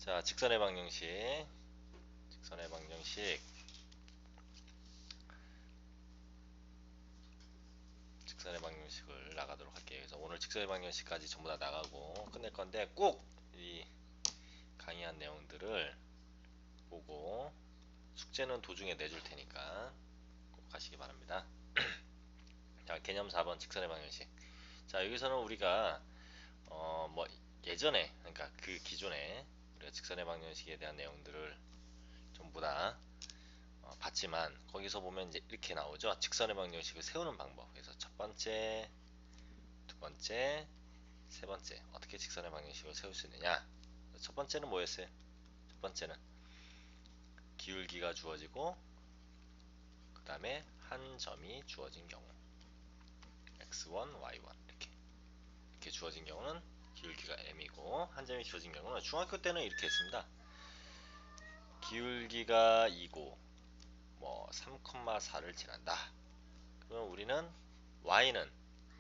자, 직선의 방정식, 직선의 방정식, 직선의 방정식을 나가도록 할게요. 그래서 오늘 직선의 방정식까지 전부 다 나가고 끝낼 건데 꼭 이 강의한 내용들을 보고 숙제는 도중에 내줄 테니까 꼭 하시기 바랍니다. 자, 개념 4번 직선의 방정식. 자, 여기서는 우리가 뭐 예전에, 그러니까 그 기존에 우리가 직선의 방정식에 대한 내용들을 전부 다 봤지만 거기서 보면 이제 이렇게 나오죠. 직선의 방정식을 세우는 방법. 그래서 첫 번째, 두 번째, 세 번째 어떻게 직선의 방정식을 세울 수 있느냐. 첫 번째는 뭐였어요? 첫 번째는 기울기가 주어지고 그 다음에 한 점이 주어진 경우 x1, y1 이렇게 주어진 경우는 기울기가 m이고 한 점이 주어진 경우는 중학교 때는 이렇게 했습니다. 기울기가 2고 뭐 3,4를 지난다. 그러면 우리는 y는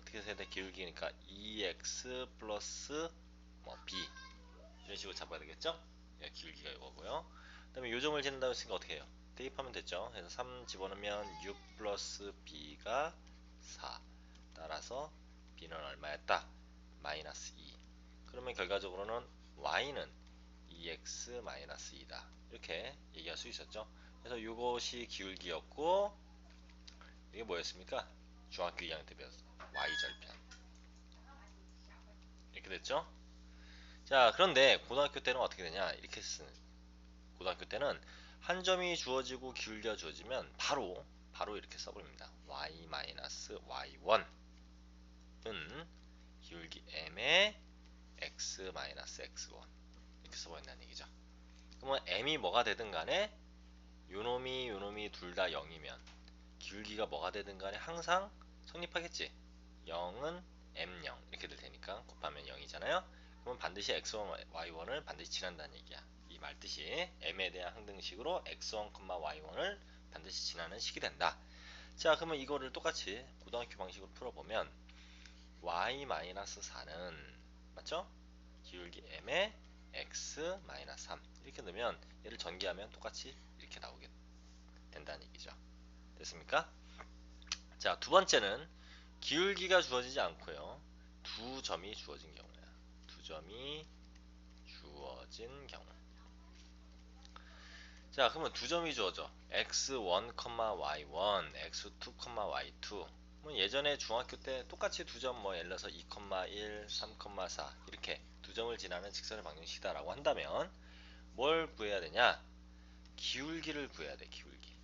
어떻게 해야 돼? 기울기니까 2x 플러스 뭐 b 이런 식으로 잡아야 되겠죠? 예, 기울기가 이거고요. 그 다음에 요점을 짓는다고 했으니까 어떻게 해요? 대입하면 됐죠. 그래서 3 집어넣으면 6 플러스 b가 4. 따라서 b는 얼마였다? 마이너스 2. 그러면 결과적으로는 y는 2x 마이너스 2다. 이렇게 얘기할 수 있었죠. 그래서 이것이 기울기였고 이게 뭐였습니까? 중학교 2학년 때 배웠어. y절편. 이렇게 됐죠? 자, 그런데 고등학교 때는 어떻게 되냐? 이렇게 쓰는. 고등학교 때는 한 점이 주어지고 기울기가 주어지면 바로 이렇게 써버립니다. y-y1은 기울기 m의 x-x1 이렇게 써버린다는 얘기죠. 그러면 m이 뭐가 되든 간에 요놈이 둘 다 0이면 기울기가 뭐가 되든 간에 항상 성립하겠지. 0은 m0 이렇게 될 테니까 곱하면 0이잖아요. 그러면 반드시 x1, y1을 반드시 지난다는 얘기야. 이 말뜻이 m에 대한 항등식으로 x1, y1을 반드시 지나는 식이 된다. 자, 그러면 이거를 똑같이 고등학교 방식으로 풀어보면 y-4는 맞죠? 기울기 m에 x-3 이렇게 넣으면 얘를 전개하면 똑같이 이렇게 나오게 된다는 얘기죠. 됐습니까? 자, 두 번째는 기울기가 주어지지 않고요. 두 점이 주어진 경우야. 두 점이 주어진 경우. 자, 그러면 두 점이 주어져. x1, y1, x2, y2. 뭐 예전에 중학교 때 똑같이 두 점, 뭐 예를 들어서 2, 1, 3, 4 이렇게 두 점을 지나는 직선의 방정식이다라고 한다면 뭘 구해야 되냐? 기울기를 구해야 돼. 기울기.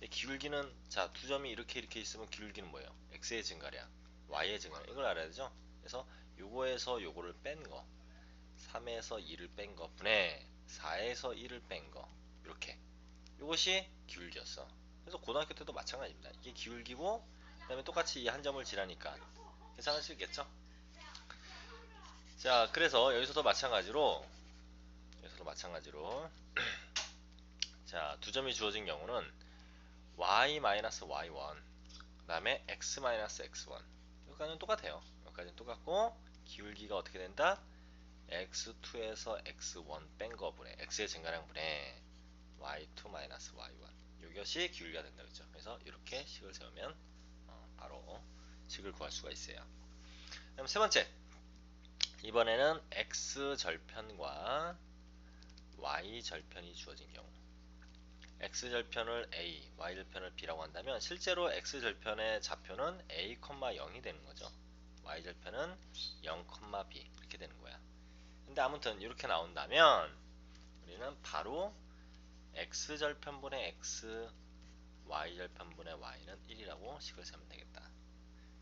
기울기는 자, 두 점이 이렇게 있으면 기울기는 뭐예요? x의 증가량, y의 증가량. 이걸 알아야 되죠? 그래서 요거에서 요거를 뺀 거, 3에서 2를 뺀 거 분의 4에서 1을 뺀 거. 이렇게. 요것이 기울기였어. 그래서 고등학교 때도 마찬가지입니다. 이게 기울기고 그다음에 똑같이 이 한 점을 지나니까 계산할 수 있겠죠? 자, 그래서 여기서도 마찬가지로 자, 두 점이 주어진 경우는 y-y1 그 다음에 x-x1 여기까지는 똑같아요. 여기까지는 똑같고 기울기가 어떻게 된다? x2에서 x1 뺀 거분의 x의 증가량 분의 y2 y1 이것이 기울기가 된다 그죠? 그래서 이렇게 식을 세우면 바로 식을 구할 수가 있어요. 그럼 세 번째, 이번에는 x절편과 y절편이 주어진 경우, x절편을 a, y절편을 b라고 한다면 실제로 x절편의 좌표는 a, 0이 되는 거죠. y절편은 0, b 이렇게 되는 거야. 근데 아무튼 이렇게 나온다면 우리는 바로 x절편분의 x, y절편분의 y는 1이라고 식을 세면 되겠다.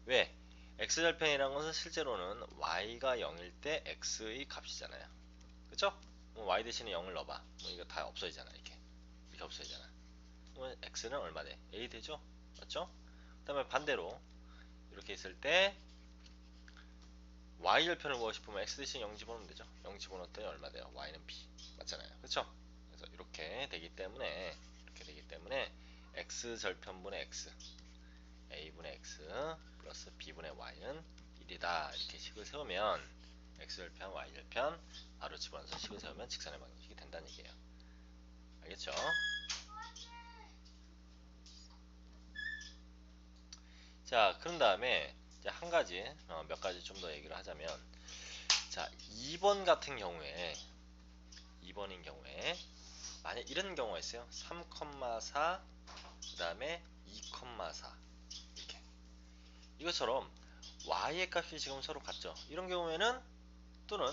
왜? x절편이라는 것은 실제로는 y가 0일 때 x의 값이잖아요. 그쵸? 뭐 y 대신에 0을 넣어봐. 뭐 이거 다 없어지잖아. 이렇게 없어지잖아. 그러면 x는 얼마 돼? a 되죠? 맞죠? 그 다음에 반대로 이렇게 있을 때 y절편을 구하고 싶으면 x 대신 0 집어넣으면 되죠. 0 집어넣었더니 얼마 돼요? y는 b 맞잖아요. 그쵸? 그래서 이렇게 되기 때문에 x절편분의 x a분의 x 플러스 b분의 y는 1이다 이렇게 식을 세우면 x절편 y절편 바로 집어넣어서 식을 세우면 직선의 방정식이 된다는 얘기예요. 알겠죠? 자, 그런 다음에 이제 한 가지, 몇 가지 좀 더 얘기를 하자면, 자, 2번 같은 경우에, 2번인 경우에, 만약 이런 경우가 있어요. 3,4, 그 다음에 2,4. 이렇게. 이것처럼 y의 값이 지금 서로 같죠. 이런 경우에는 또는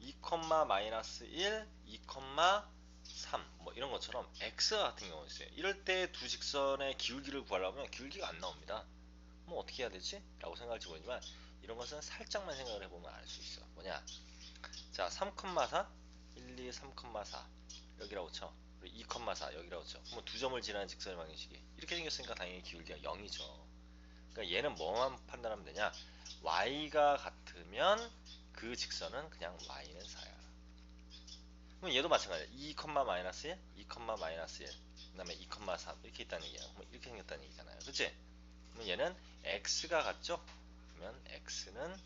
2, 마이너스 1, 2, 3, 뭐 이런 것처럼 x 같은 경우가 있어요. 이럴 때 두 직선의 기울기를 구하려면 기울기가 안 나옵니다. 뭐 어떻게 해야 되지? 라고 생각할지 모르지만 이런 것은 살짝만 생각을 해보면 알 수 있어. 뭐냐? 자, 3,4, 1, 2, 3,4 여기라고 쳐. 그리고 2,4 여기라고 쳐. 그러면 두 점을 지나는 직선의 방정식이 이렇게 생겼으니까 당연히 기울기가 0이죠. 그러니까 얘는 뭐만 판단하면 되냐? y가 같으면 그 직선은 그냥 y는 4야. 그럼 얘도 마찬가지야. 2, 마이너스 1, 2, 마이너스 1, 그 다음에 2, 3 이렇게 있다는 얘기야. 그럼 이렇게 생겼다는 얘기잖아요. 그치? 그럼 얘는 x가 같죠? 그러면 x는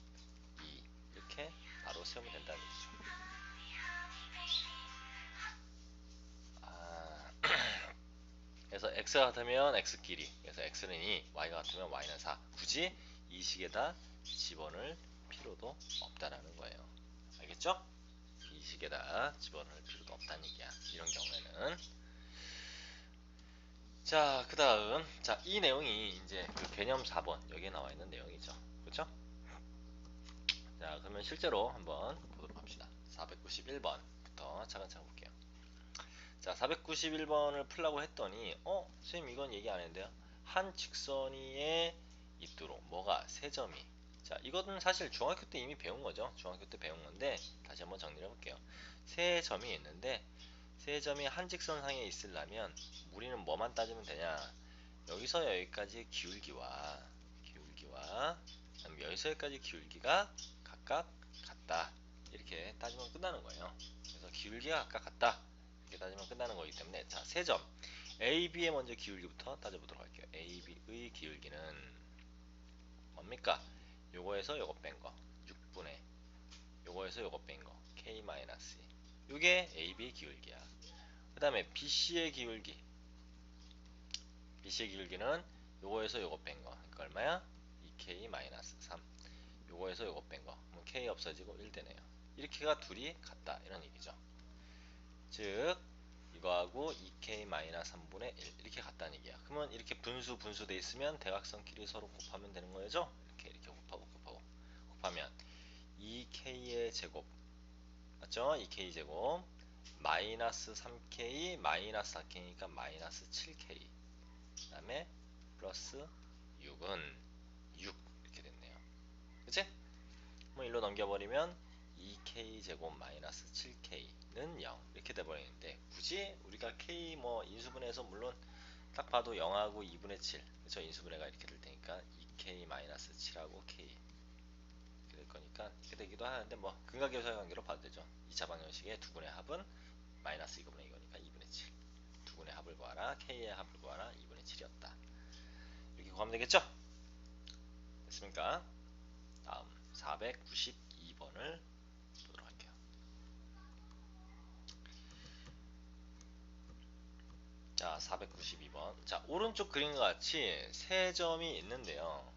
2 이렇게 바로 세우면 된다는 얘기죠. 아, 그래서 x가 같으면 x끼리, 그래서 x는 2, y가 같으면 y는 4. 굳이 이 식에다 집어넣을 필요도 없다라는 거예요. 알겠죠? 이 식에다 집어넣을 필요도 없다는 얘기야. 이런 경우에는. 자, 그 다음. 자, 이 내용이 이제 그 개념 4번 여기에 나와 있는 내용이죠. 그렇죠? 자, 그러면 실제로 한번 보도록 합시다. 491번부터 차근차근 볼게요. 자, 491번을 풀라고 했더니 선생님 이건 얘기 안 했는데요. 한 직선위에 있도록 뭐가 세 점이. 자, 이거는 사실 중학교 때 이미 배운 거죠. 중학교 때 배운 건데 다시 한번 정리해 볼게요. 세 점이 있는데 세 점이 한 직선상에 있으려면 우리는 뭐만 따지면 되냐? 여기서 여기까지 기울기와 그다음에 여기서 여기까지 기울기가 각각 같다. 이렇게 따지면 끝나는 거예요. 그래서 기울기가 각각 같다. 이렇게 따지면 끝나는 거기 때문에 자, 세 점 AB의 먼저 기울기부터 따져보도록 할게요. AB의 기울기는 뭡니까? 요거에서 요거 뺀 거 6분의 요거에서 요거 뺀 거 K-2 요게 AB의 기울기야. 그 다음에 BC의 기울기는 요거에서 요거 뺀 거 그러니까 얼마야? 2K-3 요거에서 요거 뺀 거 그럼 K 없어지고 1 되네요. 이렇게가 둘이 같다 이런 얘기죠. 즉 이거하고 2K-3분의 1 이렇게 같다는 얘기야. 그러면 이렇게 분수 돼 있으면 대각선끼리 서로 곱하면 되는 거죠. 이렇게 곱하면 2K의 제곱 맞죠? 2K 제곱 마이너스 3K 마이너스 4K니까 마이너스 7K 그 다음에 플러스 6은 6 이렇게 됐네요. 그치? 뭐 일로 넘겨버리면 2K 제곱 마이너스 7K는 0 이렇게 돼버리는데 굳이 우리가 K 뭐 인수분해해서 물론 딱 봐도 0하고 2분의 7 그쵸? 인수분해가 이렇게 될 테니까 2K 마이너스 7하고 K 이렇게 될 거니까 이렇게 되기도 하는데 뭐 근각계수의 관계로 봐도 되죠. 2차 방정식의 두분의 합은 마이너스 2분의 이거니까 2분의 7 두분의 합을 구하라 K의 합을 구하라 2분의 7이었다. 이렇게 구하면 되겠죠? 됐습니까? 다음 492번을 보도록 할게요. 자, 492번. 자, 오른쪽 그림과 같이 세 점이 있는데요.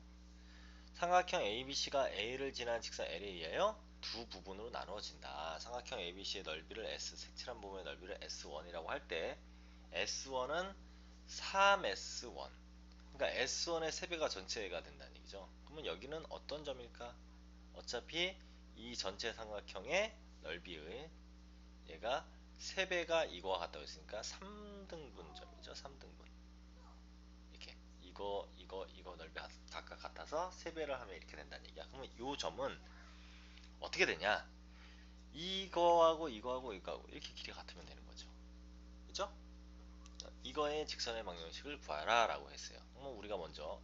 삼각형 ABC가 A를 지나는 직선 L에 의하여 두 부분으로 나누어진다. 삼각형 ABC의 넓이를 S, 색칠한 부분의 넓이를 S1이라고 할 때 S1은 3S1. 그러니까 S1의 3배가 전체가 된다는 얘기죠. 그러면 여기는 어떤 점일까? 어차피 이 전체 삼각형의 넓이의 얘가 3배가 이거와 같다고 했으니까 3등분점이죠. 3등분. 이렇게 이거 넓이 각각 같아서 3배를 하면 이렇게 된다는 얘기야. 그러면 이 점은 어떻게 되냐? 이거하고 이렇게 길이가 같으면 되는 거죠. 그죠? 이거의 직선의 방정식을 구하라 라고 했어요. 그럼 우리가 먼저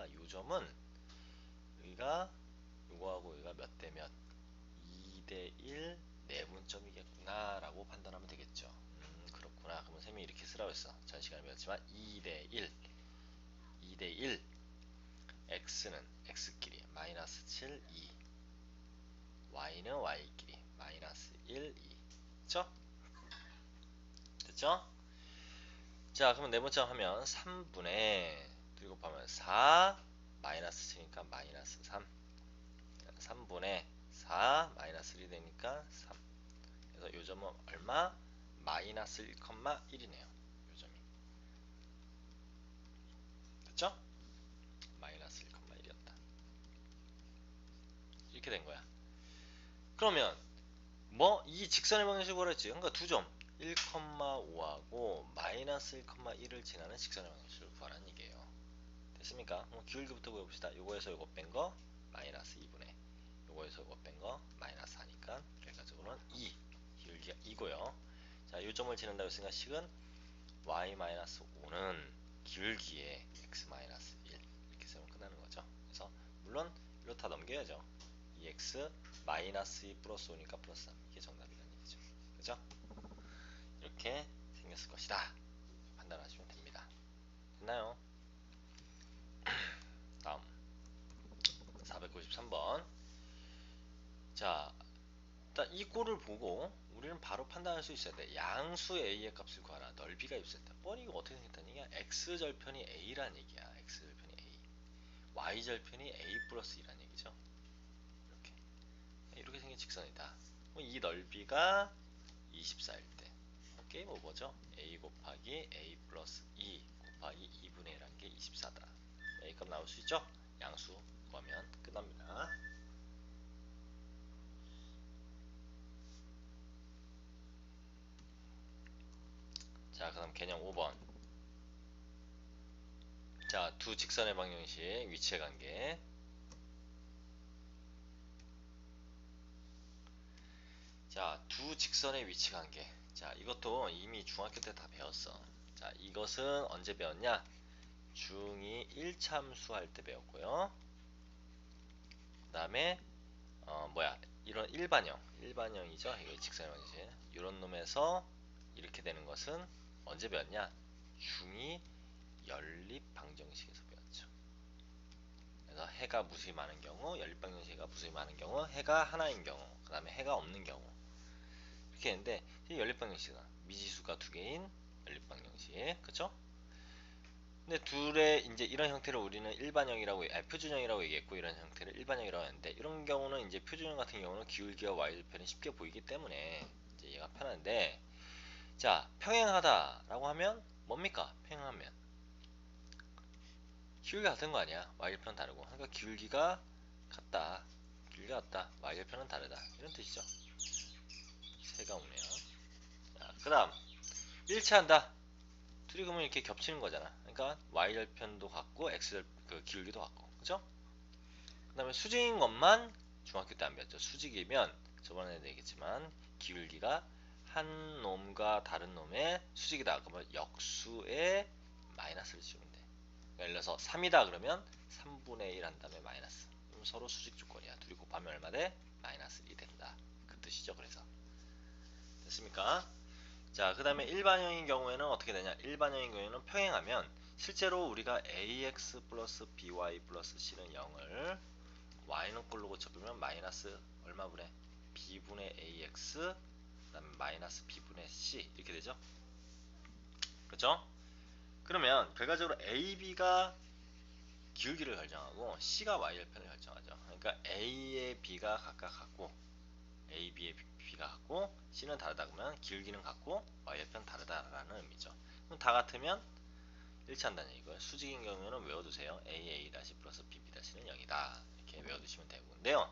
이 점은 여기가 이거하고 여기가 몇 대 몇 2대1 내분점이겠구나 라고 판단하면 되겠죠. 그렇구나. 그러면 쌤이 이렇게 쓰라고 했어. 전 시간에 배웠지만 2대1 x는 x끼리 마이너스 7, 2 y는 y끼리 마이너스 1, 됐죠? 됐죠? 자, 그러면 네 번째 하면 3분의 2 곱하면 4 마이너스 7이니까 마이너스 3. 3분의 4 마이너스 1이 되니까 3. 그래서 요 점은 얼마? 마이너스 1,1이네요. 요 점이. 됐죠? 마이너스 1,1이었다. 이렇게 된 거야. 그러면 뭐 이 직선의 방정식으로 했지. 그러니까 두 점 1,5하고 마이너스 1,1을 지나는 직선의 방정식을 구하라는 얘기예요. 됐습니까? 기울기부터 구해봅시다. 요거에서 요거 뺀 거 마이너스 2분의 요거에서 요거 뺀 거 마이너스 4니까 결과적으로는 2 기울기가 2고요. 자, 요점을 지른다고 했으니까 식은 y-5는 기울기에 x-1 이렇게 쓰면 끝나는 거죠. 그래서 물론 이로 다 넘겨야죠. 2x 마이너스 2 플러스 5니까 플러스 3 이게 정답이라는 얘기죠. 그죠? 이렇게 생겼을 것이다. 판단하시면 됩니다. 됐나요? 다음 493번. 자, 일단 이 꼴을 보고 우리는 바로 판단할 수 있어야 돼. 양수 a의 값을 구하라. 넓이가 입수했다. 뻔히 이거 어떻게 생겼다는 얘기야? x절편이 a란 얘기야. x절편이 a. y절편이 a 플러스 2란 얘기죠. 이렇게 생긴 직선이다. 이 넓이가 24일 때 게임 오버죠. a 곱하기 a 플러스 2 곱하기 2분의 1한 게 24다. a값 나올 수 있죠? 양수 구하면 끝납니다. 자, 그 다음 개념 5번. 자, 두 직선의 방정식 위치의 관계. 자, 두 직선의 위치 관계. 자, 이것도 이미 중학교 때 다 배웠어. 자, 이것은 언제 배웠냐? 중2 1참수 할 때 배웠고요. 그 다음에 이런 일반형이죠. 이거 직선의 방정식. 이런 놈에서 이렇게 되는 것은 언제 배웠냐? 중2 연립 방정식에서 배웠죠. 그래서 해가 무수히 많은 경우, 연립 방정식이 무수히 많은 경우, 해가 하나인 경우, 그 다음에 해가 없는 경우 이렇게 했는데 연립 방정식은 미지수가 두 개인 연립 방정식, 그쵸? 근데 둘의 이제 이런 형태를 우리는 일반형이라고, 표준형이라고 얘기했고, 이런 형태를 일반형이라고 했는데, 이런 경우는 이제 표준형 같은 경우는 기울기와 y절편이 쉽게 보이기 때문에 이제 얘가 편한데, 자, 평행하다라고 하면 뭡니까? 평행하면 기울기가 같은 거 아니야? y절편 다르고, 그러니까 기울기가 같다. 기울기가 같다. y절편은 다르다. 이런 뜻이죠. 세가 오네요. 자, 그 다음 일치한다. 둘이 그러면 이렇게 겹치는 거잖아. 그러니까 y절편도 같고 x절 그 기울기도 같고, 그죠? 그 다음에 수직인 것만 중학교 때 안 배웠죠. 수직이면 저번에 얘기했지만 기울기가 한 놈과 다른 놈의 수직이다. 그러면 역수의 마이너스를 지우면 돼. 그러니까 예를 들어서 3이다 그러면 3분의 1 한 다음에 마이너스. 그럼 서로 수직 조건이야. 둘이 곱하면 얼마 돼? 마이너스 1이 된다. 그 뜻이죠. 그래서 됐습니까? 자, 그 다음에 일반형인 경우에는 어떻게 되냐? 일반형인 경우에는 평행하면 실제로 우리가 ax 플러스 by 플러스 c는 0을 y는 꼴로 고쳐보면 마이너스 얼마분의 b분의 ax 그 다음에 마이너스 b분의 c 이렇게 되죠. 그렇죠? 그러면 결과적으로 ab가 기울기를 결정하고 c가 y절편을 결정하죠. 그러니까 a의 b가 각각 같고 a, b의 b가 같고 c는 다르다 그러면 기울기는 같고 y절편 다르다라는 의미죠. 그럼 다 같으면 일치한다는 얘기고요. 수직인 경우에는 외워두세요. a 플러스 b 는 0이다. 이렇게 외워두시면 되는데요.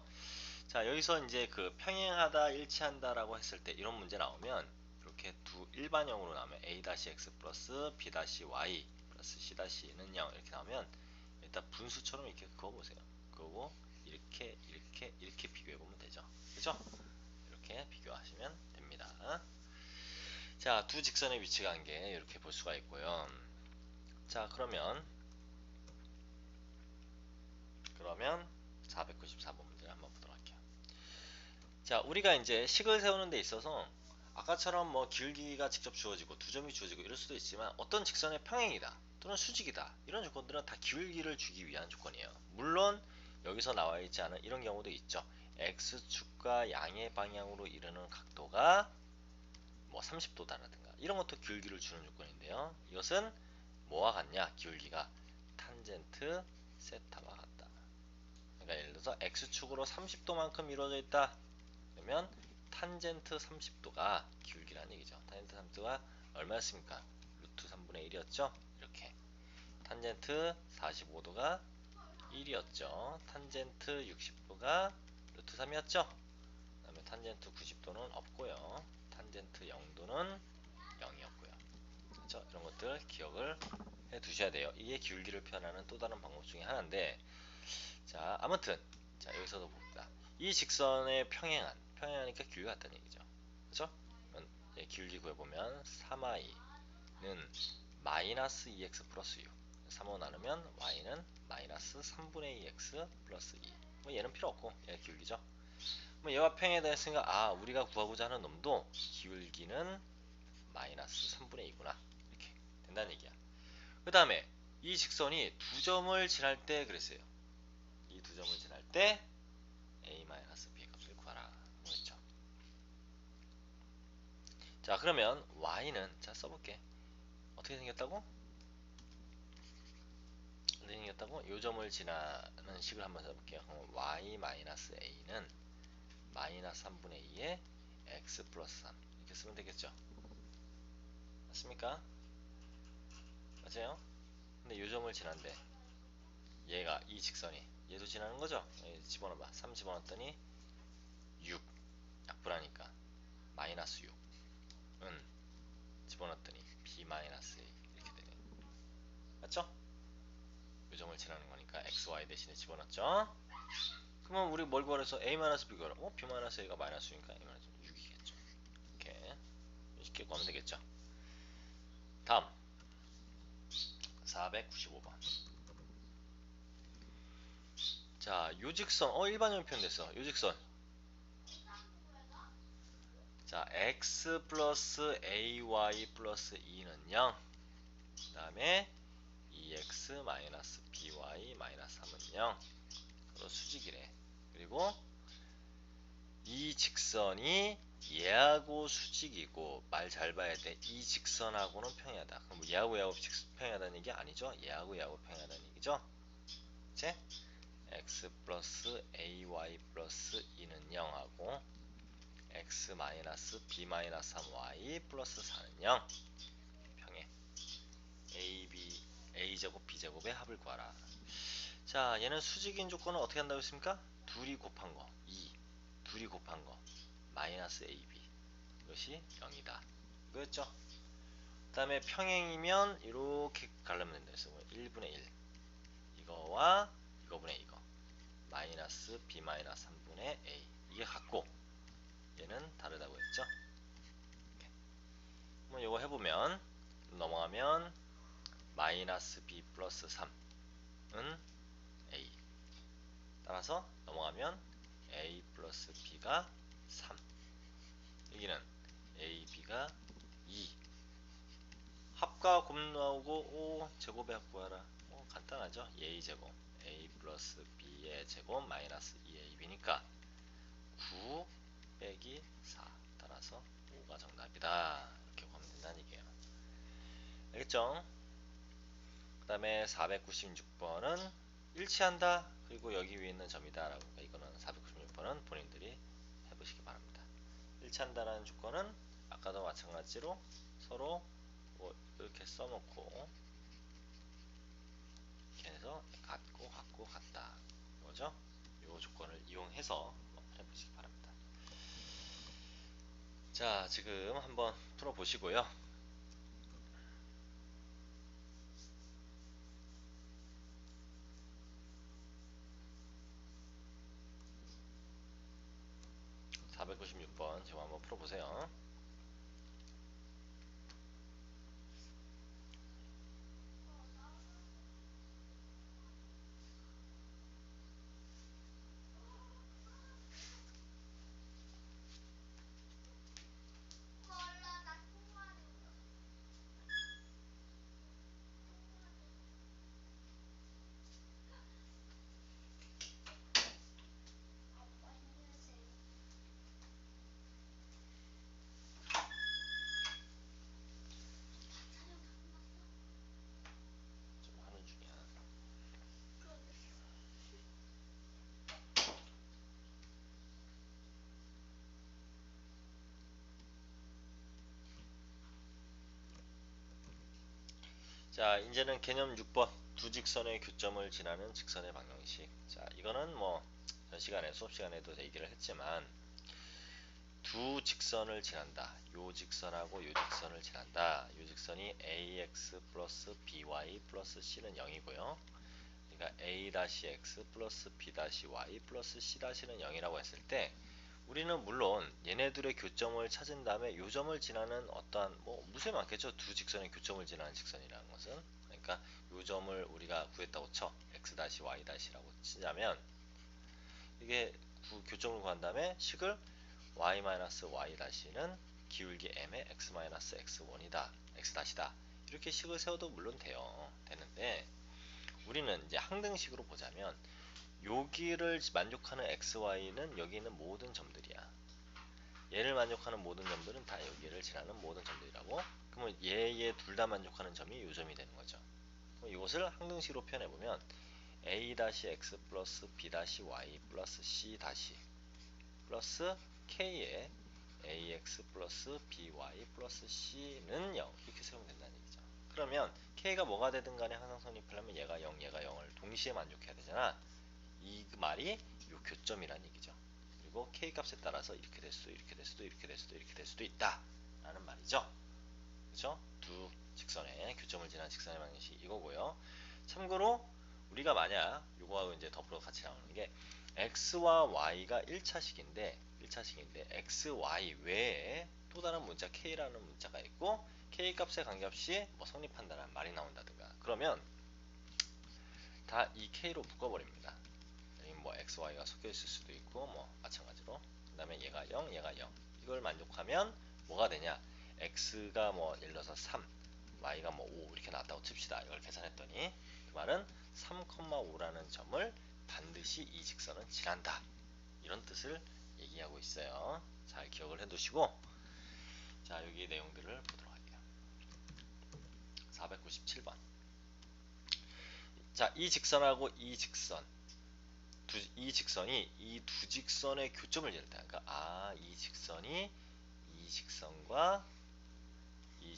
자, 여기서 이제 그 평행하다, 일치한다라고 했을 때 이런 문제 나오면 이렇게 두 일반형으로 나오면 a-x 플러스 b-y 플러스 c-는 0 이렇게 나오면 일단 분수처럼 이렇게 그어보세요. 그거고 이렇게 비교해보면 되죠. 그죠? 이렇게 비교하시면 됩니다. 자, 두 직선의 위치 관계 이렇게 볼 수가 있고요. 자, 그러면 494번 문제를 한번 보도록 할게요. 자, 우리가 이제 식을 세우는 데 있어서 아까처럼 뭐 기울기가 직접 주어지고 두 점이 주어지고 이럴 수도 있지만 어떤 직선의 평행이다 또는 수직이다 이런 조건들은 다 기울기를 주기 위한 조건이에요. 물론 여기서 나와 있지 않은 이런 경우도 있죠. x축과 양의 방향으로 이르는 각도가 뭐 30도다라든가 이런 것도 기울기를 주는 조건인데요. 이것은 뭐와 같냐? 기울기가 탄젠트 세타와 같다. 그러니까 예를 들어서 x축으로 30도만큼 이루어져 있다. 그러면 탄젠트 30도가 기울기라는 얘기죠. 탄젠트 30도가 얼마였습니까? 루트 3분의 1이었죠? 이렇게. 탄젠트 45도가 1이었죠. 탄젠트 60도가 루트 3이었죠. 그 다음에 탄젠트 90도는 없고요. 탄젠트 0도는 0이었고요. 그렇죠? 이런 것들 기억을 해 두셔야 돼요. 이게 기울기를 표현하는 또 다른 방법 중에 하나인데, 자, 아무튼 자, 여기서도 봅니다. 이 직선의 평행하니까 기울기가 같다는 얘기죠. 그렇죠? 기울기 구해보면 3i는 마이너스 2x 플러스 6, 3호 나누면 y는 마이너스 3분의 2x 플러스 2. 뭐 얘는 필요 없고 얘가 기울기죠. 뭐 얘와 평행에 했으니까 우리가 구하고자 하는 놈도 기울기는 마이너스 3분의 2구나 이렇게 된다는 얘기야. 그 다음에 이 직선이 두 점을 지날 때 그랬어요. 이 두 점을 지날 때 a-b의 값을 구하라 뭐였죠. 자, 그러면 y는 자 써볼게. 어떻게 생겼다고? 어떻게 생겼다고? 이 점을 지나는 식을 한번 써볼게요. 그럼 y-a는 마이너스 3분의 2에 x 플러스 3 이렇게 쓰면 되겠죠. 맞습니까? 맞아요? 근데 이 점을 지난데 얘가 이 직선이 얘도 지나는 거죠? 집어넣어봐. 3 집어넣었더니 6 약분하니까 마이너스 6은 집어넣었더니 b 마이너스 a 이렇게 되네. 맞죠? 이 점을 지나는 거니까 x, y 대신에 집어넣었죠? 그러면 우리 뭘 구하래서 a 마이너스 b 구하라. b 마이너스 a가 마이너스 6이니까 a 마이너스 6이겠죠. 이렇게 쉽게 구하면 되겠죠. 다음 495번. 자, 요직선 일반형 표현됐어. 요직선. 자, x 플러스 ay 플러스 2는 0. 그 다음에 2x 마이너스 by 마이너스 3은 0. 그리고 수직이래. 그리고 이 직선이 얘하고 수직이고 말 잘 봐야 돼. 이 직선하고는 평행하다. 그럼 얘하고 평행하다는 얘기 아니죠? 얘하고 평행하다는 얘기죠? 그치? x 플러스 ay 플러스 2는 0하고 x 마이너스 b 마이너스 3y 플러스 4는 0 평행. a제곱 b제곱의 합을 구하라. 자, 얘는 수직인 조건은 어떻게 한다고 했습니까? 둘이 곱한 거 2, 둘이 곱한 거 마이너스 ab 이것이 0이다 이거였죠. 그 다음에 평행이면 이렇게 가려면 된다 그래서 1분의 1 이거와 이거분의 이거 마이너스 b 마이너스 3분의 a 이게 같고 얘는 다르다고 했죠. 그럼 이거 해보면 넘어가면 마이너스 b 플러스 3은 a 따라서 넘어가면 a 플러스 b가 3 여기는 a, b가 2 합과 곱 나오고 제곱의 합 구하라. 간단하죠. a 제곱 a 플러스 b의 제곱 마이너스 2ab니까 9 빼기 4 따라서 5가 정답이다 이렇게 보면 된다는 얘기예요. 알겠죠? 그 다음에 496번은 일치한다 그리고 여기 위에 있는 점이다 라고. 이거는 496번은 본인들이 해보시기 바랍니다. 일치한다라는 조건은 아까도 마찬가지로 서로 뭐 이렇게 써놓고 이렇게 해서 같고 같다 이거죠. 이 조건을 이용해서 해보시기 바랍니다. 자, 지금 한번 풀어보시고요. (496번) 지금 한번 풀어보세요. 자, 이제는 개념 6번. 두 직선의 교점을 지나는 직선의 방정식. 자, 이거는 뭐 전 시간에 수업 시간에도 얘기를 했지만 두 직선을 지난다. 요 직선하고 요 직선을 지난다. 요 직선이 ax 플러스 by 플러스 c는 0이고요. 그러니까 a-x 플러스 b-y 플러스 c-는 0이라고 했을 때 우리는 물론 얘네들의 교점을 찾은 다음에 요 점을 지나는 어떠한 뭐 무수히 많겠죠. 두 직선의 교점을 지나는 직선이라는 것은. 그러니까 요 점을 우리가 구했다고 쳐. x-y-라고 치자면 이게 교점을 구한 다음에 식을 y-y-는 기울기 m의 x-x1이다. x-다. 이렇게 식을 세워도 물론 돼요. 되는데 우리는 이제 항등식으로 보자면 여기를 만족하는 xy는 여기 있는 모든 점들이야. 얘를 만족하는 모든 점들은 다 여기를 지나는 모든 점들이라고. 그러면 얘 둘 다 만족하는 점이 요 점이 되는 거죠. 그럼 이것을 항등식으로 표현해 보면 a-x 플러스 b-y 플러스 c 플러스 k의 ax 플러스 by 플러스 c는 0 이렇게 세우면 된다는 얘기죠. 그러면 k가 뭐가 되든 간에 항상 성립하려면 얘가 0, 얘가 0을 동시에 만족해야 되잖아. 이 말이 요 교점이란 얘기죠. 그리고 k 값에 따라서 이렇게 될 수도 이렇게 될 수도 이렇게 될 수도 이렇게 될 수도 있다 라는 말이죠. 그렇죠? 두 직선의 교점을 지난 직선의 방정식이 이거고요. 참고로 우리가 만약 요거하고 이제 더불어 같이 나오는 게 x와 y가 1차식인데 x, y 외에 또 다른 문자 k라는 문자가 있고 k 값에 관계없이 뭐 성립한다는 말이 나온다든가 그러면 다 이 k로 묶어버립니다. 뭐 x, y가 섞여 있을 수도 있고 뭐 마찬가지로 그 다음에 얘가 0, 얘가 0 이걸 만족하면 뭐가 되냐 x가 뭐 예를 들어서 3 y가 뭐 5 이렇게 나왔다고 칩시다. 이걸 계산했더니 그 말은 3,5라는 점을 반드시 이 직선은 지난다. 이런 뜻을 얘기하고 있어요. 잘 기억을 해두시고 자 여기 내용들을 보도록 할게요. 497번 자 이 직선하고 이 직선 이 직선이 이 두 직선의 교점을 지른다. 그러니까 이 직선이 이 직선과 이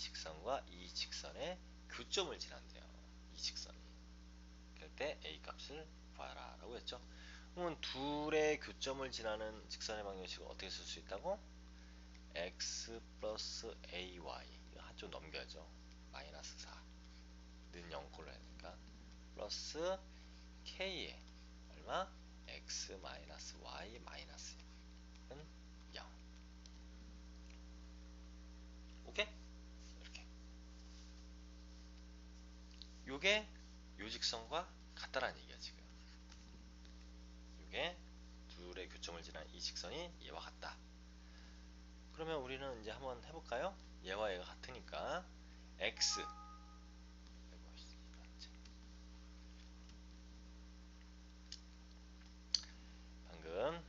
직선의 교점을 지난대요. 이 직선이. 그럴 때 a 값을 구하라 라고 했죠. 그러면 둘의 교점을 지나는 직선의 방정식을 어떻게 쓸 수 있다고? x 플러스 ay 이거 한쪽 넘겨야죠. 마이너스 4는 0꼴로 하니까 플러스 k에 얼마? x 마이너스 y 마이너스 1은 0 오케이? 이렇게 요게 요 직선과 같다라는 얘기야 지금. 요게 둘의 교점을 지난 이 직선이 얘와 같다. 그러면 우리는 이제 한번 해볼까요? 얘와 얘가 같으니까 x 방금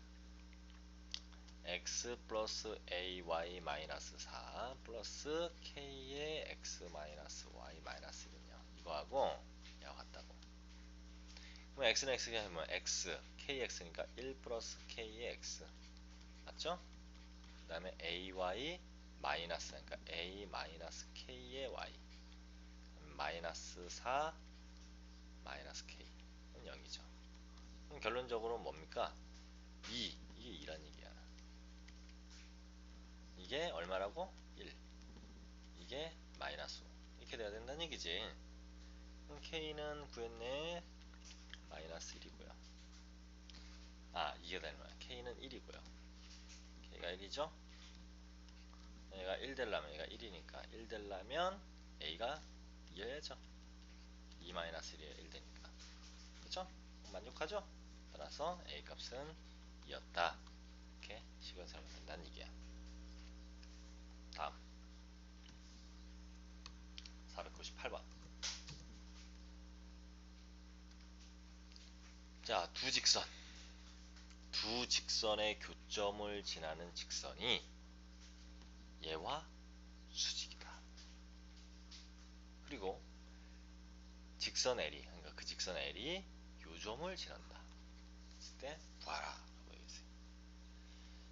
x 플러스 ay 마이너스 4 플러스 k의 x 마이너스 y 마이너스 1이요. 이거하고 얘와 같다고. 그럼 x는 x가 하면 x kx니까 1 플러스 k의 x 맞죠? 그 다음에 ay 마이너스 그러니까 a 마이너스 k의 y 마이너스 4 마이너스 k는 0이죠. 그럼 결론적으로 뭡니까? 2 이게 2란 얘기야. 이게 얼마라고? 1 이게 마이너스 5 이렇게 돼야 된다는 얘기지. 그럼 k는 구했네 마이너스 1이고요. 이게 되는 거야. k는 1이고요. k가 1이죠? 얘가 1 되려면 얘가 1이니까 1 되려면 a가 2여야죠. 2 마이너스 1이 1 되니까. 그쵸? 만족하죠? 따라서 a 값은 2였다. 이렇게 식을 세우면 된다는 얘기야. 다음 498번 자, 두 직선의 교점을 지나는 직선이 얘와 수직이다. 그리고 직선 L이 그러니까 그 직선 L이 요점을 지난다. 했을 때 구하라 라고 얘기했어요.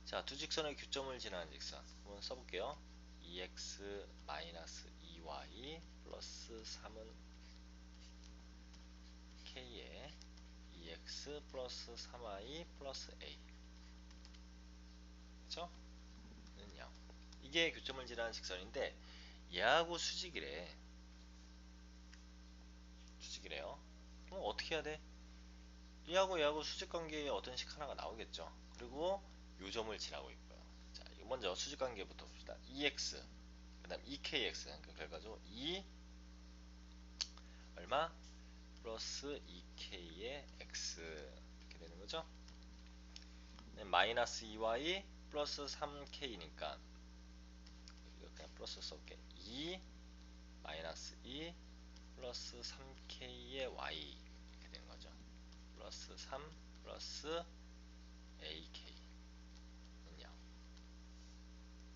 자, 두 직선의 교점을 지나는 직선 한번 써볼게요. 2x-2y 2y 플러스 3은 k에 2x 플러스 3y 플러스 a. 그쵸? 는 0. 이게 교점을 지나는 직선인데 얘하고 수직이래. 수직이래요. 그럼 어떻게 해야 돼? 얘하고 수직관계에 어떤 식 하나가 나오겠죠. 그리고 요점을 지나고 있고요. 자, 이거 먼저 수직관계부터 봅시다. 2x 그 다음 2kx. 그러니까 결과적으로 2 얼마? 플러스 2k의 x 이렇게 되는 거죠. 네, 마이너스 2y 플러스 3k니까 이거 그냥 플러스 써볼게. 2 마이너스 2 플러스 3k의 y 이렇게 되는 거죠. 플러스 3 플러스 ak 는 0.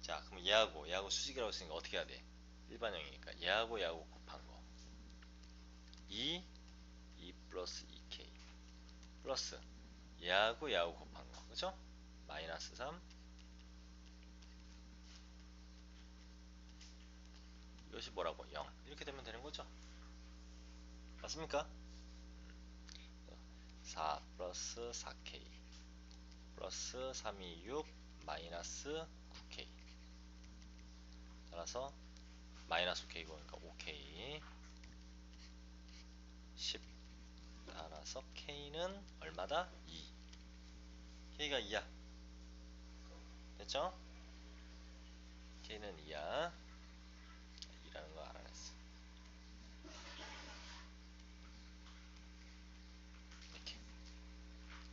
자, 그럼 얘하고 수직이라고 했으니까 어떻게 해야 돼? 일반형이니까 얘하고 곱한 거 2 플러스 2k 플러스 얘하고 곱한 거 그죠? 마이너스 3 이것이 뭐라고? 0 이렇게 되면 되는 거죠. 맞습니까? 4 플러스 4k 플러스 3이 6 마이너스 9k 따라서 마이너스 5k 그러니까 5k 10 따라서 k는 얼마다? 2 k가 2야 됐죠? k는 2야 2라는 거 알아냈어 이렇게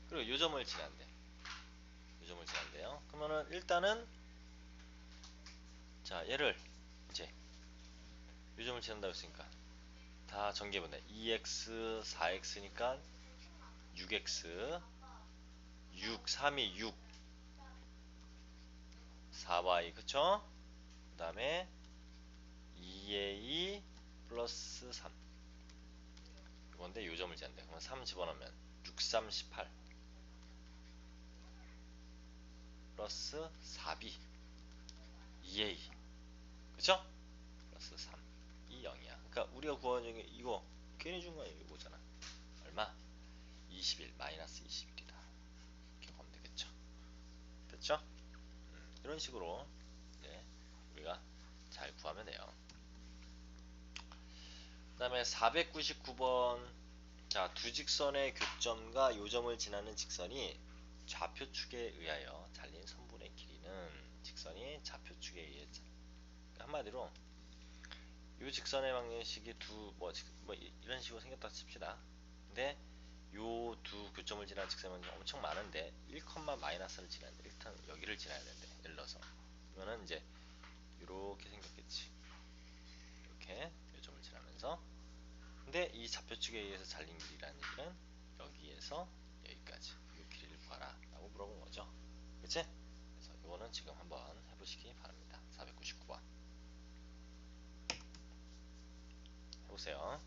그리고 요점을 지난대 요점을 지난대요 그러면은 일단은 자 얘를 이제 요점을 지난다고 했으니까 다 전개해보네 2x 4x니까 6x 6 3이 6 4y 그쵸? 그 다음에 2a 플러스 3 이건데 요점을 지한대 그러면 3 집어넣으면 6 3 18 플러스 4b 2a 그쵸? 플러스 3 이 0이야 그러니까 우리가 구한 중에 이거 괜히 준 거야 이거잖아 얼마? 21 마이너스 21이다 이렇게 보면 되겠죠 됐죠? 이런 식으로 이제 우리가 잘 구하면 돼요 그 다음에 499번 자, 두 직선의 교점과 요점을 지나는 직선이 좌표축에 의하여 잘린 선분의 길이는 직선이 좌표축에 의해 그러니까 한마디로 이 직선의 방정식이 뭐 이런 식으로 생겼다 칩시다. 근데 요 두 교점을 지나는 직선은 엄청 많은데 1, 마이너스를 지나는데 일단 여기를 지나야 되는데 예를 들어서 그러면은 이제 이렇게 생겼겠지. 이렇게 요점을 지나면서 근데 이 좌표축에 의해서 잘린 길이라는 얘기는 여기에서 여기까지 이 길이를 구하라 라고 물어본 거죠. 그치? 그래서 이거는 지금 한번 해보시기 바랍니다. 499번 해보세요.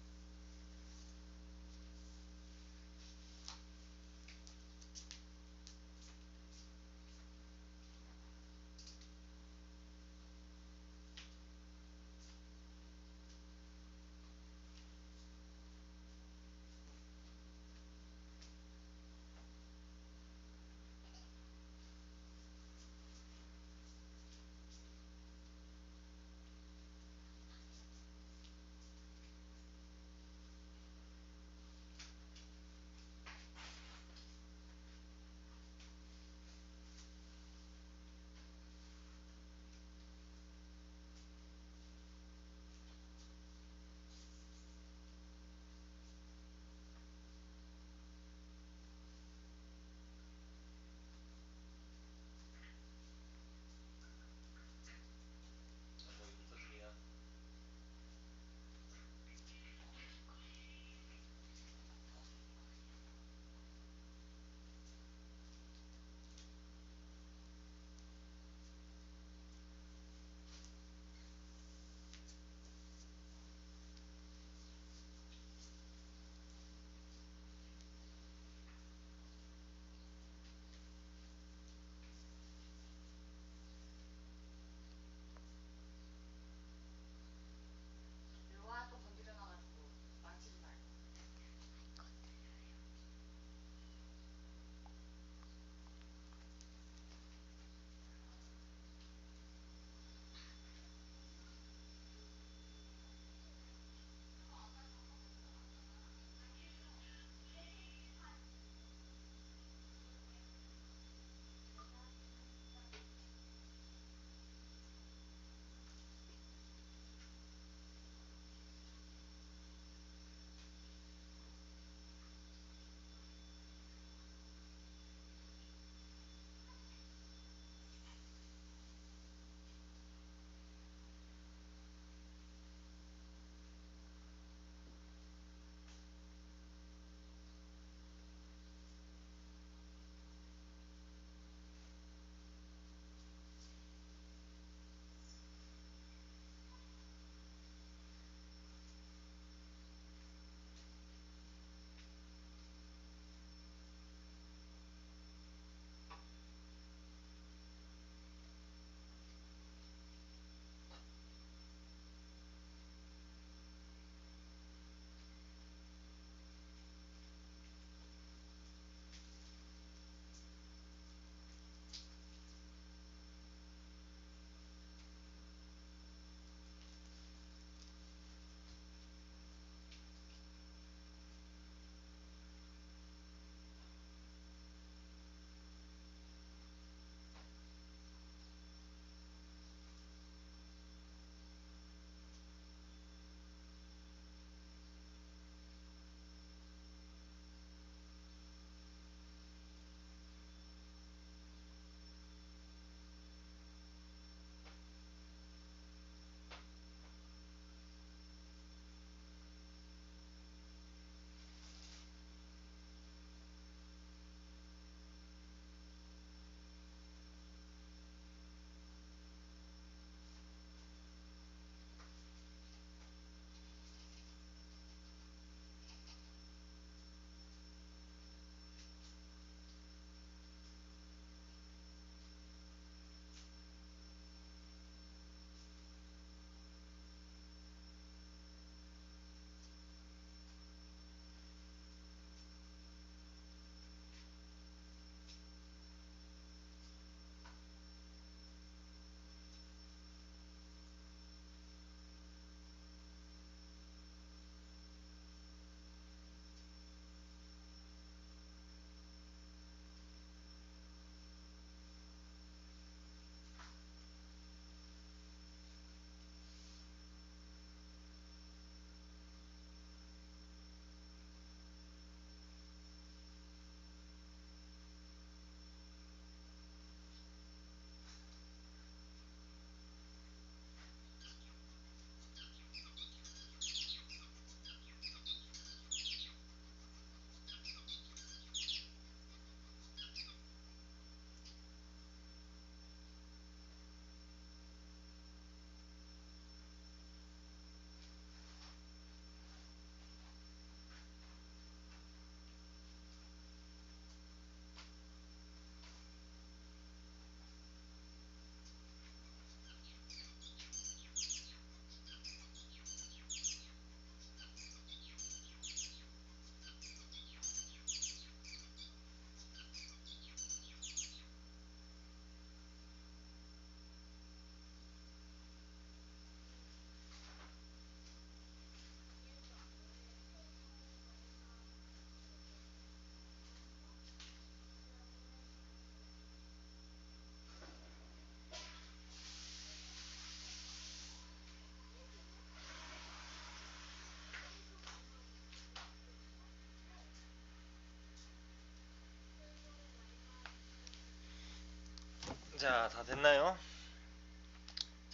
자, 다 됐나요?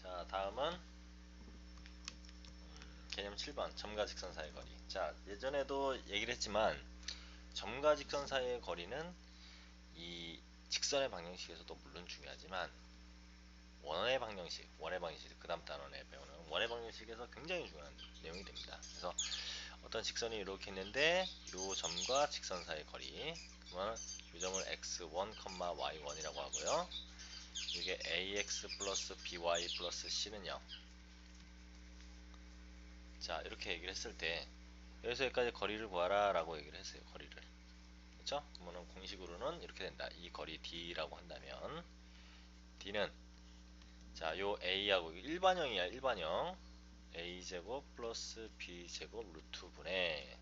자, 다음은 개념 7번 점과 직선 사이의 거리. 자, 예전에도 얘기를 했지만 점과 직선 사이의 거리는 이 직선의 방정식에서도 물론 중요하지만 원의 방정식, 그 다음 단원에 배우는 원의 방정식에서 굉장히 중요한 내용이 됩니다. 그래서 어떤 직선이 이렇게 있는데 이 점과 직선 사이의 거리, 그러면 이 점을 x1, y1이라고 하고요. 이게 ax 플러스 by 플러스 c는요. 자, 이렇게 얘기를 했을 때 여기서 여기까지 거리를 구하라 라고 얘기를 했어요. 거리를. 그렇죠? 그러면 공식으로는 이렇게 된다. 이 거리 d라고 한다면 d는 자, 요 a하고 일반형이야. 일반형 a제곱 플러스 b제곱 루트 분의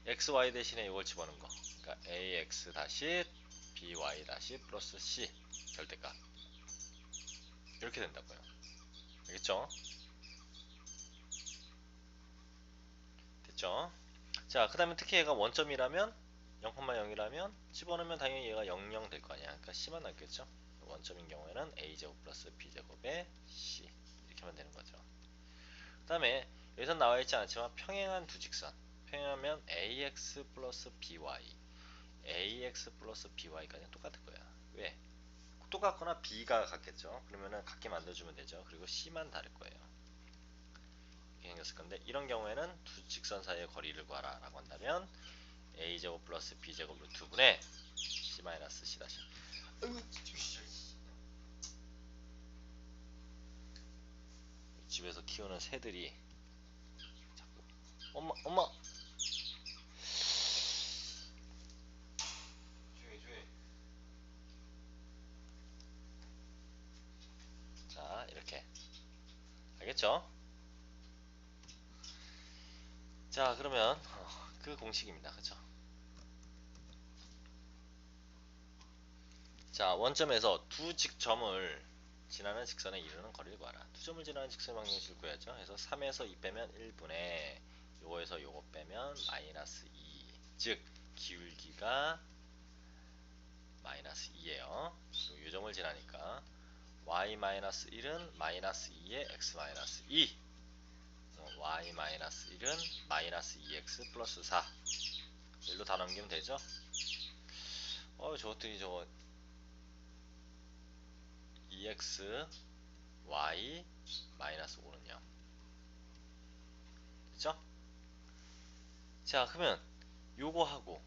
xy 대신에 이걸 집어넣은 거. 그러니까 ax 다시 by 다시 플러스 c 절대값. 이렇게 된다고요. 알겠죠? 됐죠? 자, 그 다음에 특히 얘가 원점이라면 0,0이라면 집어넣으면 당연히 얘가 00 될 거 아니야. 그러니까 c만 남겠죠? 원점인 경우에는 a제곱 플러스 b제곱에 c 이렇게 하면 되는 거죠. 그 다음에 여기서 나와 있지 않지만 평행한 두 직선. 평행하면 ax 플러스 by ax 플러스 by까지 똑같을 거야. 왜? 똑같거나 b가 같겠죠. 그러면은 같게 만들어주면 되죠. 그리고 c만 다를 거예요. 이렇게 생겼을 건데 이런 경우에는 두 직선 사이의 거리를 구하라 라고 한다면 a제곱 플러스 b제곱 루트 분의 c 마이너스 c 다시. 집에서 키우는 새들이 자꾸 엄마 조용히. 자, 이렇게 알겠죠? 자, 그러면 그 공식입니다. 그쵸? 자, 원점에서 두 직점을 지나는 직선에 이르는 거리를 구하라. 두 점을 지나는 직선 방정식을 구해야죠. 그래서 3에서 2 빼면 1분의 요거에서 요거 빼면 마이너스 2. 즉 기울기가 마이너스 2예요. 요 점을 지나니까 y 마이너스 1은 마이너스 2에 x 마이너스 2. y 마이너스 1은 마이너스 2x 플러스 4. 일로 다 넘기면 되죠? 저것들이 저거 2x y 마이너스 5는요. 그죠? 자, 그러면 요거하고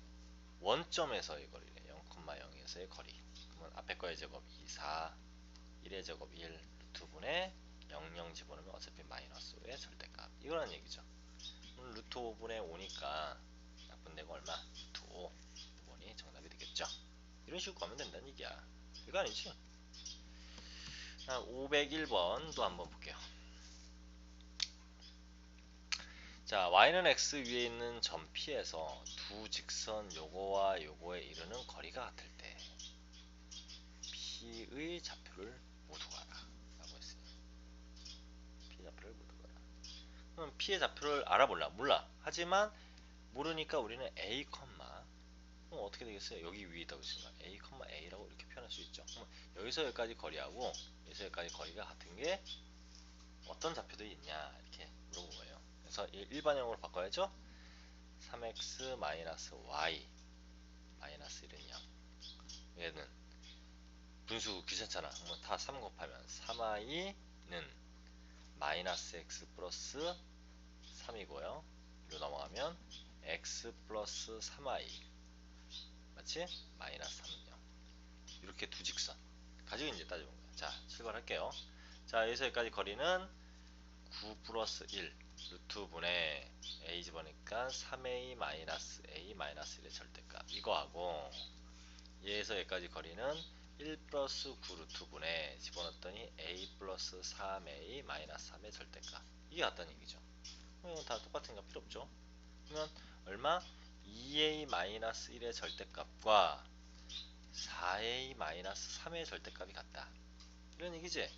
원점에서의 거리래. 0,0에서의 거리. 그러면 앞에 거의 제곱 2, 4, 1의 제곱 1, 루트 분의 00 집어넣으면 어차피 마이너스 5의 절대값. 이거란 얘기죠. 루트 5분의 5니까 약분되고 얼마? 루트 5. 5번이 정답이 되겠죠. 이런 식으로 구하면 된다는 얘기야. 이거 아니지? 501번도 한번 볼게요. 자, y는 x 위에 있는 점 P에서 두 직선 요거와 요거에 이르는 거리가 같을 때 P의 좌표를 모두 가라 라고 했어요. P 좌표를 모두 가라. 그럼 P의 좌표를 알아볼라? 몰라. 하지만 모르니까 우리는 A, 그럼 어떻게 되겠어요? 여기 위에 있다고 했으니까 A, A라고 이렇게 표현할 수 있죠. 그럼 여기서 여기까지 거리하고 여기서 여기까지 거리가 같은 게 어떤 좌표도 있냐 이렇게 물어본 거예요. 그래서 일반형으로 바꿔야죠. 3x 마이너스 y 마이너스 1은 0. 얘는 분수 귀찮잖아. 그럼 다 3 곱하면 3i는 마이너스 x 플러스 3이고요. 이로 넘어가면 x 플러스 3i 맞지? 마이너스 3은 0. 이렇게 두 직선 가지고 이제 따져본 거야. 자, 출발할게요. 자, 여기서 여기까지 거리는 9 플러스 1 루트 분의 a 집어니까 3a 마이너스 a 마이너스 1의 절대값 이거하고 얘에서 여기까지 거리는 1 플러스 9 루트 분의 집어넣었더니 a 플러스 3a 마이너스 3의 절대값 이게 같다는 얘기죠. 이건 다 똑같으니까 필요 없죠. 그러면 얼마? 2a 마이너스 1의 절대값과 4a 마이너스 3의 절대값이 같다 이런 얘기지.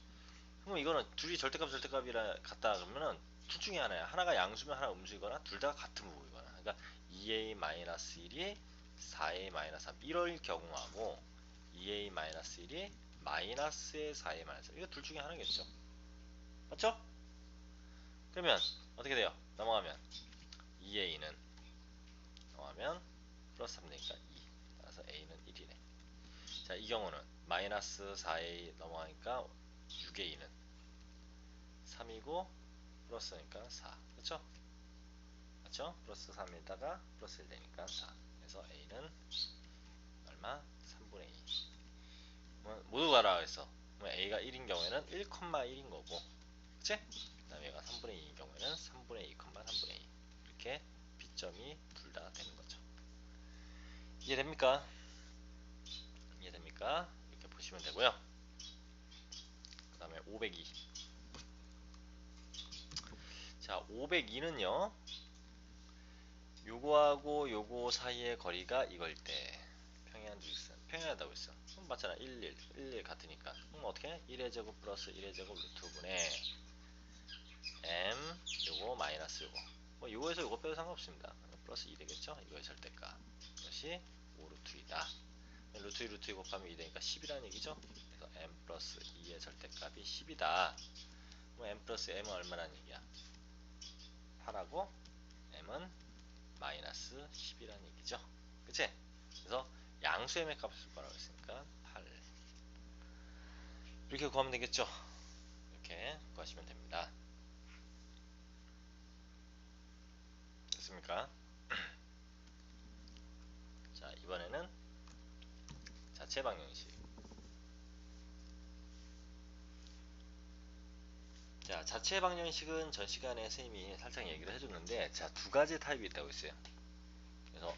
그럼 이거는 둘이 절대값이라 같다 그러면은 둘 중에 하나야. 하나가 양수면 하나 음수이거나 둘 다 같은 부호이거나. 그러니까 2a-1이 4a-3 이럴 경우하고 2a-1이 마이너스의 4의 마이너스. 이거 둘 중에 하나겠죠. 맞죠? 그러면 어떻게 돼요? 넘어가면 2a는 넘어가면 플러스 3 되니까 2. 따라서 a는 1이네. 자, 이 경우는 마이너스 4a 넘어가니까 6a는 3이고 플러스니까 4. 그쵸? 맞죠? 플러스 3에다가 플러스 1 되니까 4. 그래서 a는 얼마? 3분의 2. 모두 가라 그랬어. a가 1인 경우에는 1,1인 거고, 그치? 그 다음에 얘가 3분의 2인 경우에는 3분의 2, 3분의 2. 이렇게 B점이 둘 다 되는 거죠. 이해됩니까? 이해됩니까? 이렇게 보시면 되고요. 그 다음에 502. 자, 502는요, 요거하고 요거 사이의 거리가 이걸 때 평행한 두 직선, 평행하다고 했어. 그럼 맞잖아. 11 같으니까. 그럼 어떻게 해? 1의 제곱 플러스 1의 제곱 루트 분의 m 요거 마이너스 요거. 뭐 요거에서 요거 빼도 상관없습니다. 플러스 2 되겠죠? 이거의 절대값. 이것이 5 루트 2다. 루트 2 루트 2 곱하면 2 되니까 10이라는 얘기죠? 그래서 m 플러스 2의 절대값이 10이다. 그럼 m 플러스 m은 얼마라는 얘기야? 8하고 m은 마이너스 10이라는 얘기죠. 그치? 그래서 양수의 값을 구하라고 했으니까 8. 이렇게 구하면 되겠죠? 이렇게 구하시면 됩니다. 됐습니까? 자, 이번에는 자체 방정식. 자, 자체 방정식은 전 시간에 선생님이 살짝 얘기를 해줬는데, 자, 두 가지 타입이 있다고 했어요. 그래서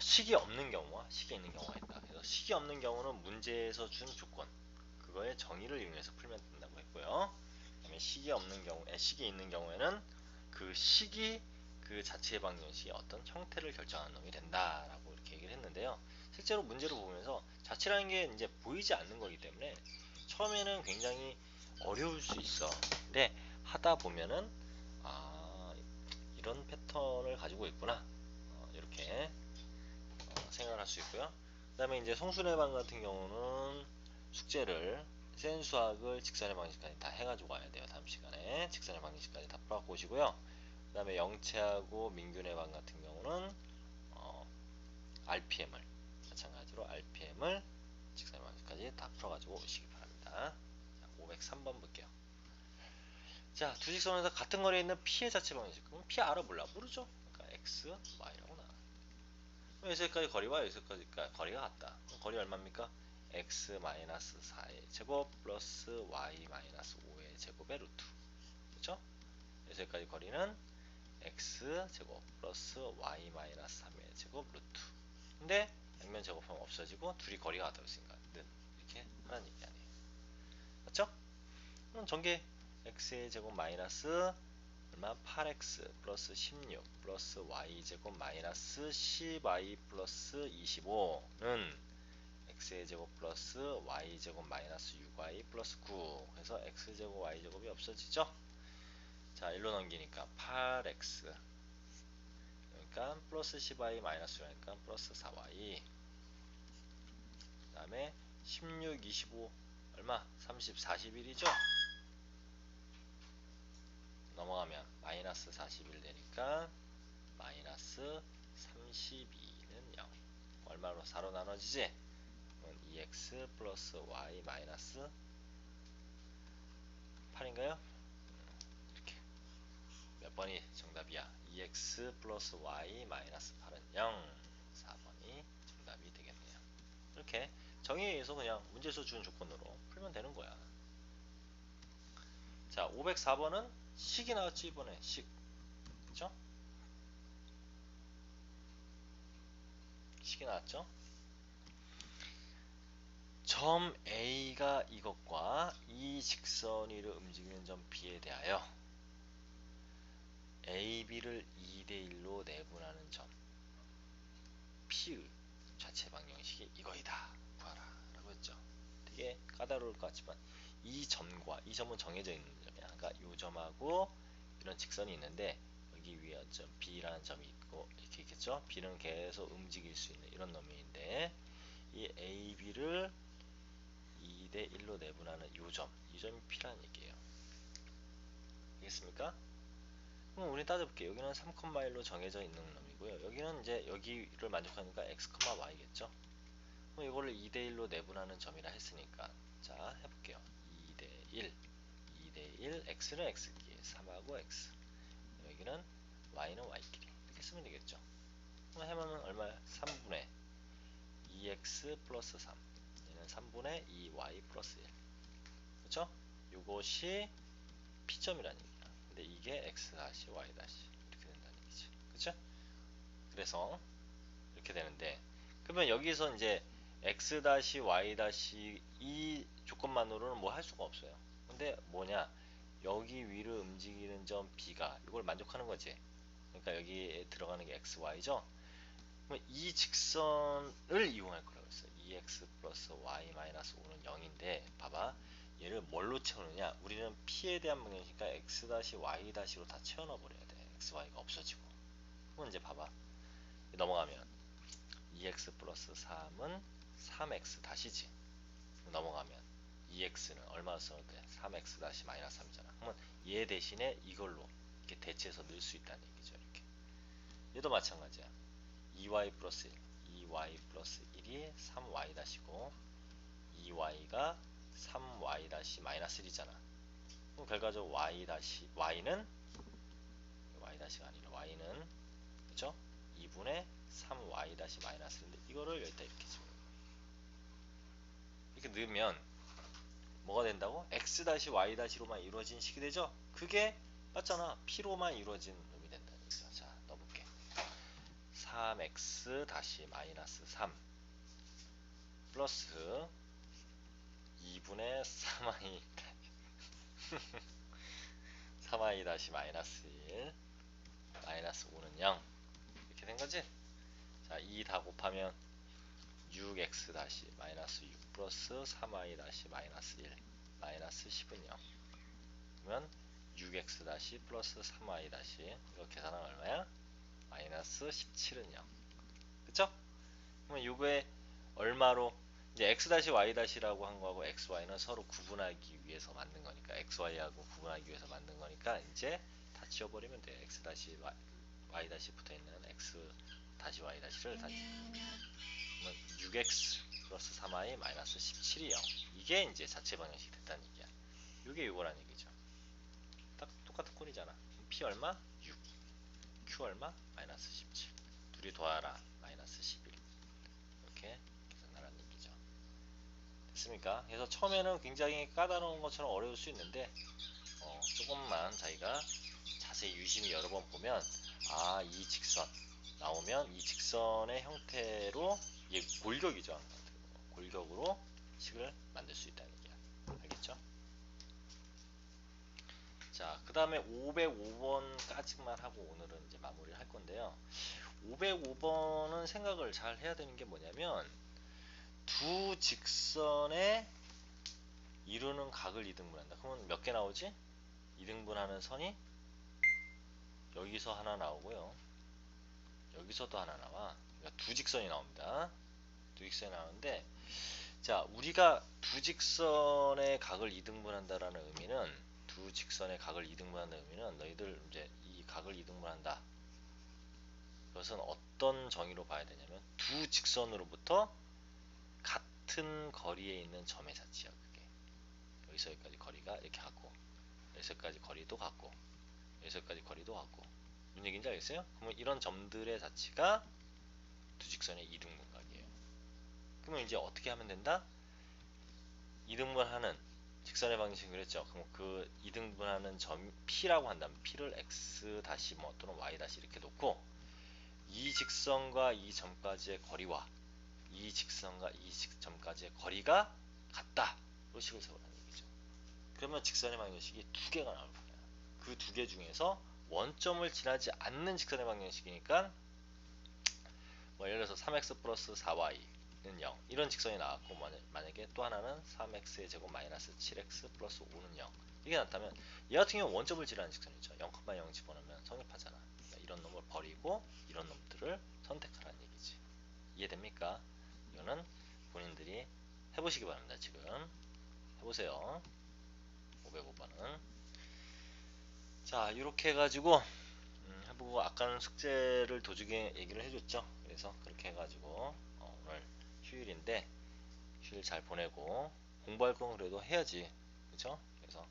식이 없는 경우와 식이 있는 경우가 있다. 그래서 식이 없는 경우는 문제에서 준 조건, 그거의 정의를 이용해서 풀면 된다고 했고요. 그다음에 식이 없는 경우에, 식이 있는 경우에는 그 식이 그 자체 방정식의 어떤 형태를 결정하는 놈이 된다라고 이렇게 얘기를 했는데요. 실제로 문제를 보면서 자체라는 게 이제 보이지 않는 거기 때문에 처음에는 굉장히 어려울 수 있어. 근데 하다 보면은 아, 이런 패턴을 가지고 있구나. 이렇게 생각을 할 수 있고요. 그 다음에 이제 송순의 방 같은 경우는 숙제를 센 수학을 직선의 방식까지 다 해가지고 와야 돼요. 다음 시간에 직선의 방식까지 다 풀어갖고 오시고요. 그 다음에 영채하고 민균의 방 같은 경우는 RPM을 마찬가지로 RPM을 직선의 방식까지 다 풀어가지고 오시기 바랍니다. 503번 볼게요. 자, 두 직선에서 같은 거리에 있는 P의 자체 방식. 그럼 P 알아 몰라? 모르죠? 그러니까 X, Y라고 나와. 여기서까지 거리와 여기서까지 거리가 같다. 거리 얼마입니까? x-4의 제곱 플러스 y-5의 제곱의 루트. 그렇죠? 여기서까지 거리는 x 제곱 플러스 y-3의 제곱 루트. 근데 양면 제곱하면 없어지고 둘이 거리가 같다고 했으니까 는 이렇게 하라는 얘기 아니에요. 맞죠? 그럼 전개 x의 제곱 마이너스 얼마? 8x 플러스 16 플러스 y제곱 마이너스 10y 플러스 25는 x의 제곱 플러스 y제곱 마이너스 6y 플러스 9 해서 x제곱 y제곱이 없어지죠? 자, 일로 넘기니까 8x 그러니까 플러스 10y 마이너스 6니까 플러스 4y 그 다음에 16, 25 얼마? 30, 41이죠? 넘어가면 마이너스 41 되니까 마이너스 32는 0. 얼마로 4로 나눠지지? 2x 플러스 y 마이너스 8인가요? 이렇게 몇 번이 정답이야? 2x 플러스 y 마이너스 8은 0. 4번이 정답이 되겠네요. 이렇게 정의에 의해서 그냥 문제에서 준 조건으로 풀면 되는 거야. 자, 504번은 식이 나왔지 이번에 식. 그쵸? 식이 나왔죠? 점 A가 이것과 이 직선 위를 움직이는 점 B에 대하여 AB를 2대1로 내분하는 점 P의 자체 방정식이 이거이다. 구하라. 라고 했죠. 되게 까다로울 것 같지만 이 점과 이 점은 정해져 있는 점이야. 그러니까 이 점하고 이런 직선이 있는데 여기 위에 점 B라는 점이 있고 이렇게 있겠죠. B는 계속 움직일 수 있는 이런 놈인데 이 AB를 2대 1로 내분하는 요점, 이 점이 P라는 얘기예요. 알겠습니까? 그럼 우리 따져볼게요. 여기는 3,1로 정해져 있는 놈이고요. 여기는 이제 여기를 만족하니까 x, y겠죠. 그럼 이거를 2대 1로 내분하는 점이라 했으니까 자 해볼게요. 2대 1, 2대 1, x는 x끼리 3하고 x, 여기는 y는 y끼리 이렇게 쓰면 되겠죠. 그럼 해보면 얼마야? 3분의 2x 플러스 3, 얘는 3분의 2y 플러스 1, 그렇죠? 이것이 P점이라는 얘기야. 근데 이게 x 다시 y 다시 이렇게 된다는 얘기지. 그렇죠? 그래서 이렇게 되는데, 그러면 여기서 이제 x 다시 y 다시 이 조건만으로는 뭐 할 수가 없어요. 근데 뭐냐, 여기 위로 움직이는 점 B가 이걸 만족하는 거지. 그러니까 여기에 들어가는 게 x, y죠. 그럼 이 직선을 이용할 거라고 했어요. 2x 플러스 y 마이너스 5는 0인데 봐봐, 얘를 뭘로 채우느냐, 우리는 P에 대한 방정이니까 x 다시 y 다시로 다 채워넣어 버려야 돼. x, y가 없어지고. 그럼 이제 봐봐, 넘어가면 2x 플러스 3은 3x 다시지. 넘어가면 2x는 얼마 써도 돼? 3x 다시 마이너스 3이잖아. 그러면 얘 대신에 이걸로 이렇게 대체해서 넣을 수 있다는 얘기죠. 이렇게. 얘도 마찬가지야. 2y 플러스 1, 2y 플러스 1이 3y 다시고 2y가 3y 다시 마이너스 1이잖아. 그럼 결과적으로 y는 y 다시가 아니라 y는, 그쵸? 2분의 3y 다시 마이너스 1인데 이거를 여기다 이렇게 집어넣어. 이렇게 넣으면 뭐가 된다고? x 다시 y 다시로만 이루어진 식이 되죠? 그게 맞잖아. P로만 이루어진 놈이 된다는 얘기죠. 자, 넣어볼게. 3x 다시 마이너스 3 플러스 2분의 3y 3y 다시 마이너스 1 마이너스 5는 0 이렇게 된 거지? 자, 2 다 곱하면 6x 다시 마이너스 6 플러스 3y 다시 마이너스 1 마이너스 10은 0. 그러면 6x 다시 플러스 3y 다시 이거 계산하면 얼마야? 마이너스 17은 0. 그쵸? 그러면 이거에 얼마로 이제 x 다시 y 다시라고 한 거하고 x, y는 서로 구분하기 위해서 만든 거니까, x, y하고 구분하기 위해서 만든 거니까 이제 다 지워버리면 돼. x 다시 y 다시 붙어 있는 x 다시 y 다시를 다 그러면 6x 플러스 3y 마이너스 17이 0. 이게 이제 자체 방정식이 됐다는 얘기야. 이게 이거란 얘기죠. 딱 똑같은 꼴이잖아. p 얼마? 6. q 얼마? 마이너스 17. 둘이 더하라. 마이너스 11. 이렇게 계산하라는 얘기죠. 됐습니까? 그래서 처음에는 굉장히 까다로운 것처럼 어려울 수 있는데 조금만 자기가 자세히 유심히 여러 번 보면 이 직선 나오면 이 직선의 형태로 이게 골격이죠. 골격으로 식을 만들 수 있다는 얘기야. 알겠죠? 자, 그 다음에 505번까지만 하고 오늘은 이제 마무리를 할 건데요. 505번은 생각을 잘 해야 되는 게 뭐냐면, 두 직선에 이루는 각을 이등분한다. 그러면 몇 개 나오지? 이등분하는 선이 여기서 하나 나오고요. 여기서도 하나 나와. 그러니까 두 직선이 나옵니다. 두 직선이 나오는데, 자, 우리가 두 직선의 각을 이등분한다라는 의미는, 두 직선의 각을 이등분한다는 의미는 너희들 이제 이 각을 이등분한다. 그것은 어떤 정의로 봐야 되냐면, 두 직선으로부터 같은 거리에 있는 점의 자치야. 그게 여기서 여기까지 거리가 이렇게 같고, 여기서까지 거리도 같고, 여기서까지 거리도 같고. 무슨 얘기인지 알겠어요? 그러면 이런 점들의 자치가 두 직선의 이등분각이에요. 그러면 이제 어떻게 하면 된다? 이등분하는 직선의 방정식을 그랬죠. 그럼 그 이등분하는 점 P라고 한다면 P를 X 다시 뭐 또는 Y 다시 이렇게 놓고, 이 직선과 이 점까지의 거리와 이 직선과 이 점까지의 거리가 같다. 로 식을 세우라는 얘기죠. 그러면 직선의 방정식이 두 개가 나올 거야. 그 두 개 중에서 원점을 지나지 않는 직선의 방정식이니까, 뭐 예를 들어서 3x 플러스 4y는 0 이런 직선이 나왔고, 만약에 또 하나는 3x의 제곱 마이너스 7x 플러스 5는 0 이게 나타나면, 얘 같은 경우는 원점을 지나는 직선이죠. 0,0 집어넣으면 성립하잖아. 그러니까 이런 놈을 버리고 이런 놈들을 선택하라는 얘기지. 이해됩니까? 이거는 본인들이 해보시기 바랍니다. 지금 해보세요. 505번은. 자, 이렇게 해가지고 해보고 아까는 숙제를 도중에 얘기를 해줬죠. 그래서 그렇게 해가지고 오늘 휴일인데 휴일 잘 보내고 공부할 건 그래도 해야지. 그쵸? 그래서